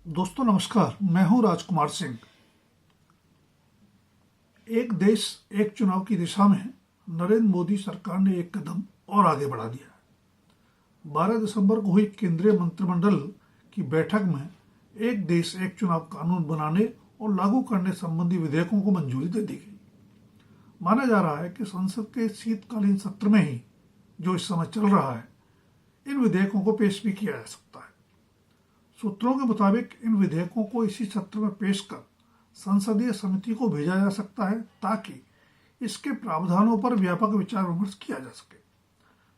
दोस्तों नमस्कार, मैं हूं राजकुमार सिंह। एक देश एक चुनाव की दिशा में नरेंद्र मोदी सरकार ने एक कदम और आगे बढ़ा दिया है। 12 दिसंबर को हुई केंद्रीय मंत्रिमंडल की बैठक में एक देश एक चुनाव कानून बनाने और लागू करने संबंधी विधेयकों को मंजूरी दे दी गई। माना जा रहा है कि संसद के शीतकालीन सत्र में ही, जो इस समय चल रहा है, इन विधेयकों को पेश भी किया जा सकता है। सूत्रों के मुताबिक इन विधेयकों को इसी सत्र में पेश कर संसदीय समिति को भेजा जा सकता है ताकि इसके प्रावधानों पर व्यापक विचार विमर्श किया जा सके।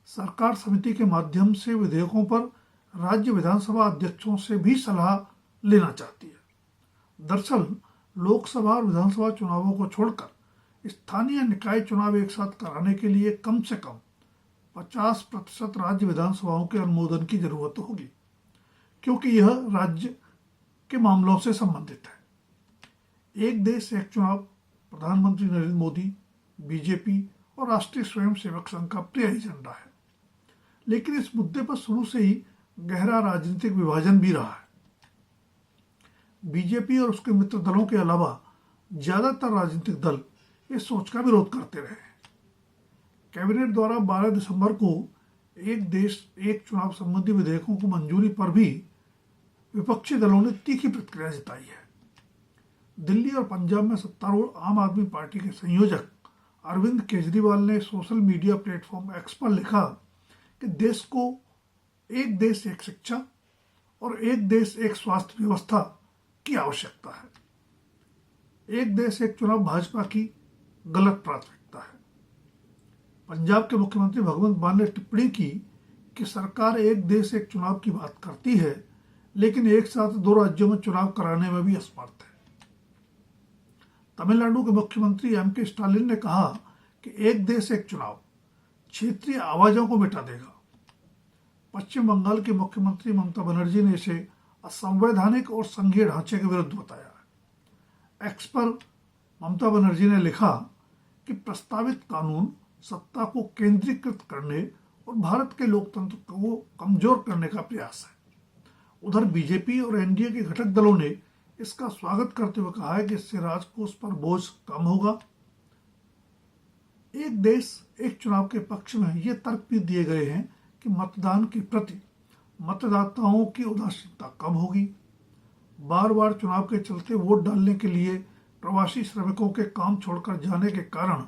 सरकार समिति के माध्यम से विधेयकों पर राज्य विधानसभा अध्यक्षों से भी सलाह लेना चाहती है। दरअसल लोकसभा और विधानसभा चुनावों को छोड़कर स्थानीय निकाय चुनाव एक साथ कराने के लिए कम से कम 50% राज्य विधानसभाओं के अनुमोदन की जरूरत होगी, क्योंकि यह राज्य के मामलों से संबंधित है। एक देश एक चुनाव प्रधानमंत्री नरेंद्र मोदी, बीजेपी और राष्ट्रीय स्वयंसेवक संघ का प्रिय एजेंडा है, लेकिन इस मुद्दे पर शुरू से ही गहरा राजनीतिक विभाजन भी रहा है। बीजेपी और उसके मित्र दलों के अलावा ज्यादातर राजनीतिक दल इस सोच का विरोध करते रहे हैं। कैबिनेट द्वारा 12 दिसंबर को एक देश एक चुनाव संबंधी विधेयकों को मंजूरी पर भी विपक्षी दलों ने तीखी प्रतिक्रिया जताई है। दिल्ली और पंजाब में सत्तारूढ़ आम आदमी पार्टी के संयोजक अरविंद केजरीवाल ने सोशल मीडिया प्लेटफॉर्म एक्स पर लिखा कि देश को एक देश एक शिक्षा और एक देश एक स्वास्थ्य व्यवस्था की आवश्यकता है। एक देश एक चुनाव भाजपा की गलत प्राथमिकता है। पंजाब के मुख्यमंत्री भगवंत मान ने टिप्पणी की कि सरकार एक देश एक चुनाव की बात करती है, लेकिन एक साथ दो राज्यों में चुनाव कराने में भी असमर्थ है। तमिलनाडु के मुख्यमंत्री एम.के. स्टालिन ने कहा कि एक देश एक चुनाव क्षेत्रीय आवाजों को मिटा देगा। पश्चिम बंगाल की मुख्यमंत्री ममता बनर्जी ने इसे असंवैधानिक और संघीय ढांचे के विरुद्ध बताया है। एक्स पर ममता बनर्जी ने लिखा कि प्रस्तावित कानून सत्ता को केंद्रीकृत करने और भारत के लोकतंत्र को कमजोर करने का प्रयास है। उधर बीजेपी और एनडीए के घटक दलों ने इसका स्वागत करते हुए कहा है कि इससे राजकोष पर बोझ कम होगा। एक देश एक चुनाव के पक्ष में ये तर्क भी दिए गए हैं कि मतदान के प्रति मतदाताओं की उदासीनता कम होगी। बार बार चुनाव के चलते वोट डालने के लिए प्रवासी श्रमिकों के काम छोड़कर जाने के कारण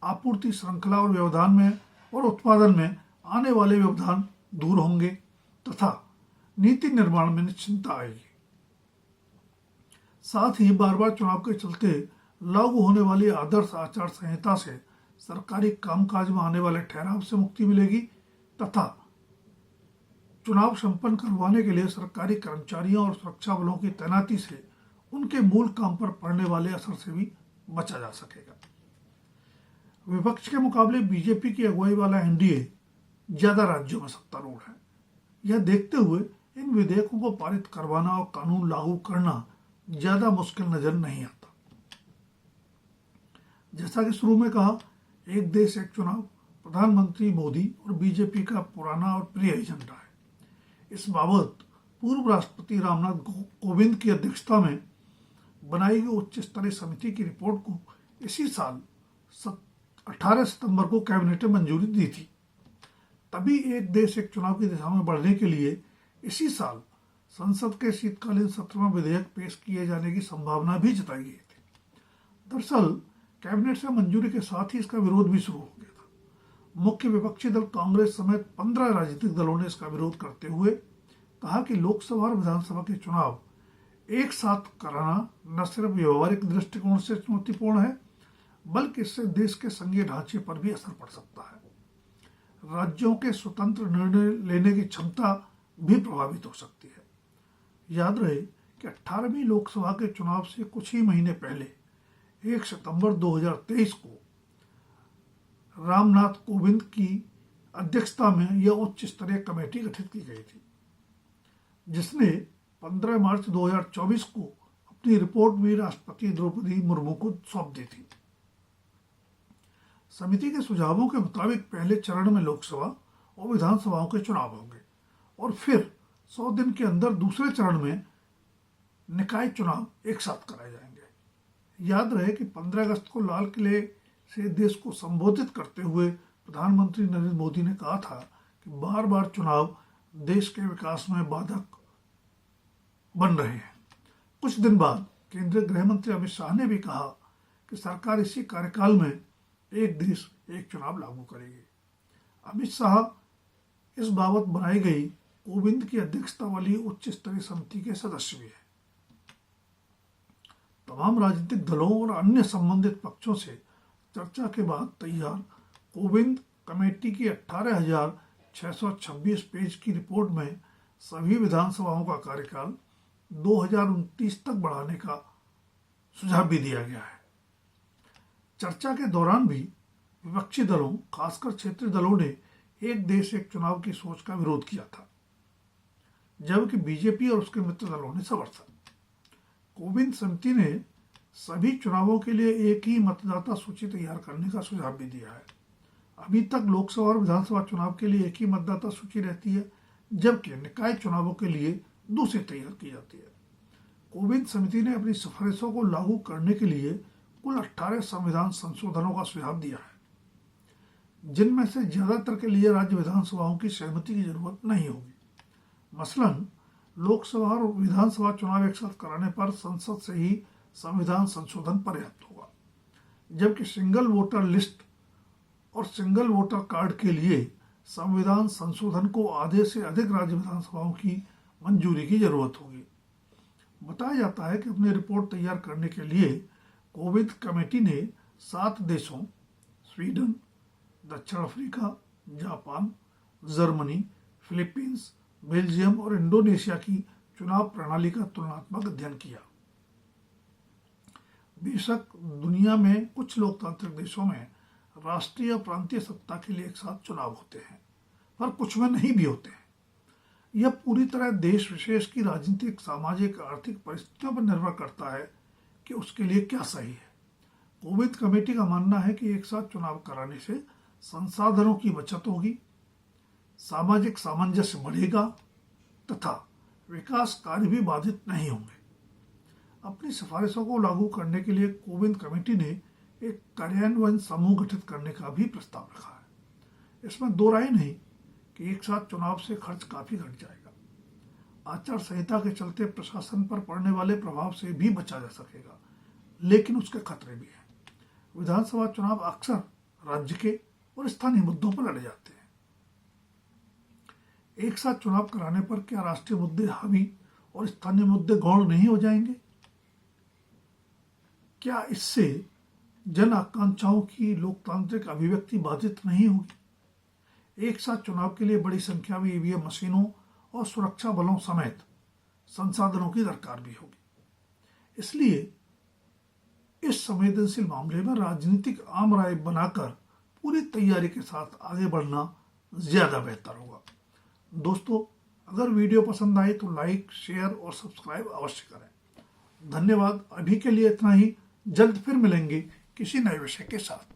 आपूर्ति श्रृंखला और व्यवधान में और उत्पादन में आने वाले व्यवधान दूर होंगे तथा नीति निर्माण में निश्चिंतता आएगी। साथ ही बार बार चुनाव के चलते लागू होने वाली आदर्श आचार संहिता से सरकारी कामकाज में आने वाले ठहराव से मुक्ति मिलेगी तथा चुनाव संपन्न करवाने के लिए सरकारी कर्मचारियों और सुरक्षा बलों की तैनाती से उनके मूल काम पर पड़ने वाले असर से भी बचा जा सकेगा। विपक्ष के मुकाबले बीजेपी की अगुवाई वाला एनडीए ज्यादा राज्यों में सत्तारूढ़ है। यह देखते हुए इन विधेयकों को पारित करवाना और कानून लागू करना ज्यादा मुश्किल नजर नहीं आता। जैसा कि शुरू में कहा, एक देश एक चुनाव प्रधानमंत्री मोदी और बीजेपी का पुराना और प्रिय एजेंडा है। इस बाबत पूर्व राष्ट्रपति रामनाथ कोविंद की अध्यक्षता में बनाई गई उच्च स्तरीय समिति की रिपोर्ट को इसी साल 18 सितंबर को कैबिनेट ने मंजूरी दी थी। तभी एक देश एक चुनाव की दिशा में बढ़ने के लिए इसी साल संसद के शीतकालीन सत्र में विधेयक पेश किए जाने की संभावना भी जताई गई थी। दरअसल कैबिनेट से मंजूरी के साथ ही इसका विरोध भी शुरू हो गया था। मुख्य विपक्षी दल कांग्रेस समेत 15 राजनीतिक दलों ने इसका विरोध करते हुए कहा कि लोकसभा और विधानसभा के चुनाव एक साथ कराना न सिर्फ व्यवहारिक दृष्टिकोण से चुनौतीपूर्ण है, बल्कि इससे देश के संघीय ढांचे पर भी असर पड़ सकता है। राज्यों के स्वतंत्र निर्णय लेने की क्षमता भी प्रभावित हो सकती है। याद रहे कि 18वीं लोकसभा के चुनाव से कुछ ही महीने पहले 1 सितंबर 2023 को रामनाथ कोविंद की अध्यक्षता में यह उच्च स्तरीय कमेटी गठित की गई थी, जिसने 15 मार्च 2024 को अपनी रिपोर्ट भी राष्ट्रपति द्रौपदी मुर्मू को सौंप दी थी। समिति के सुझावों के मुताबिक पहले चरण में लोकसभा और विधानसभाओं के चुनाव होंगे और फिर 100 दिन के अंदर दूसरे चरण में निकाय चुनाव एक साथ कराए जाएंगे। याद रहे कि 15 अगस्त को लाल किले से देश को संबोधित करते हुए प्रधानमंत्री नरेंद्र मोदी ने कहा था कि बार बार चुनाव देश के विकास में बाधक बन रहे हैं। कुछ दिन बाद केंद्रीय गृह मंत्री अमित शाह ने भी कहा कि सरकार इसी कार्यकाल में एक देश एक चुनाव लागू करेगी। अमित शाह इस बाबत बनाई गई कोविंद की अध्यक्षता वाली उच्च स्तरीय समिति के सदस्य भी हैं। तमाम राजनीतिक दलों और अन्य संबंधित पक्षों से चर्चा के बाद तैयार कोविंद कमेटी की 18,626 पेज की रिपोर्ट में सभी विधानसभाओं का कार्यकाल 2029 तक बढ़ाने का सुझाव भी दिया गया है। चर्चा के दौरान भी विपक्षी दलों, खासकर क्षेत्रीय दलों ने एक देश एक चुनाव की सोच का विरोध किया था, जबकि बीजेपी और उसके मित्र दलों ने समर्थन। कोविंद समिति ने सभी चुनावों के लिए एक ही मतदाता सूची तैयार करने का सुझाव भी दिया है। अभी तक लोकसभा और विधानसभा चुनाव के लिए एक ही मतदाता सूची रहती है, जबकि निकाय चुनावों के लिए दूसरी तैयार की जाती है। कोविंद समिति ने अपनी सिफारिशों को लागू करने के लिए कुल 18 संविधान संशोधनों का सुझाव दिया है, जिनमें से ज्यादातर के लिए राज्य विधानसभाओं की सहमति की जरूरत नहीं होगी। मसलन लोकसभा और विधानसभा चुनाव एक साथ कराने पर संसद से ही संविधान संशोधन पर्याप्त होगा, जबकि सिंगल वोटर लिस्ट और सिंगल वोटर कार्ड के लिए संविधान संशोधन को आधे से अधिक राज्य विधानसभाओं की मंजूरी की जरूरत होगी। बताया जाता है कि अपनी रिपोर्ट तैयार करने के लिए कोविंद कमेटी ने 7 देशों स्वीडन, दक्षिण Africa, Japan, Germany, Philippines, Belgium और इंडोनेशिया की चुनाव प्रणाली का तुलनात्मक अध्ययन किया। बेशक दुनिया में कुछ लोकतांत्रिक देशों में राष्ट्रीय और प्रांतीय सत्ता के लिए एक साथ चुनाव होते हैं, पर कुछ में नहीं भी होते हैं। यह पूरी तरह देश विशेष की राजनीतिक, सामाजिक, आर्थिक परिस्थितियों पर निर्भर करता है कि उसके लिए क्या सही है। कोविंद कमेटी का मानना है कि एक साथ चुनाव कराने से संसाधनों की बचत होगी, सामाजिक सामंजस्य बढ़ेगा तथा विकास कार्य भी बाधित नहीं होंगे। अपनी सिफारिशों को लागू करने के लिए कोविंद कमेटी ने एक कार्यान्वयन समूह गठित करने का भी प्रस्ताव रखा है। इसमें दो राय नहीं कि एक साथ चुनाव से खर्च काफी घट जाएगा। आचार संहिता के चलते प्रशासन पर पड़ने वाले प्रभाव से भी बचा जा सकेगा, लेकिन उसके खतरे भी हैं। विधानसभा चुनाव अक्सर राज्य के और स्थानीय मुद्दों पर लड़े जाते हैं। एक साथ चुनाव कराने पर क्या राष्ट्रीय मुद्दे हावी और स्थानीय मुद्दे गौण नहीं हो जाएंगे? क्या इससे जन आकांक्षाओं की लोकतांत्रिक अभिव्यक्ति बाधित नहीं होगी? एक साथ चुनाव के लिए बड़ी संख्या में ईवीएम मशीनों और सुरक्षा बलों समेत संसाधनों की दरकार भी होगी। इसलिए इस संवेदनशील मामले में राजनीतिक आम राय बनाकर पूरी तैयारी के साथ आगे बढ़ना ज्यादा बेहतर होगा। दोस्तों, अगर वीडियो पसंद आए तो लाइक, शेयर और सब्सक्राइब अवश्य करें। धन्यवाद। अभी के लिए इतना ही। जल्द फिर मिलेंगे किसी नए विषय के साथ।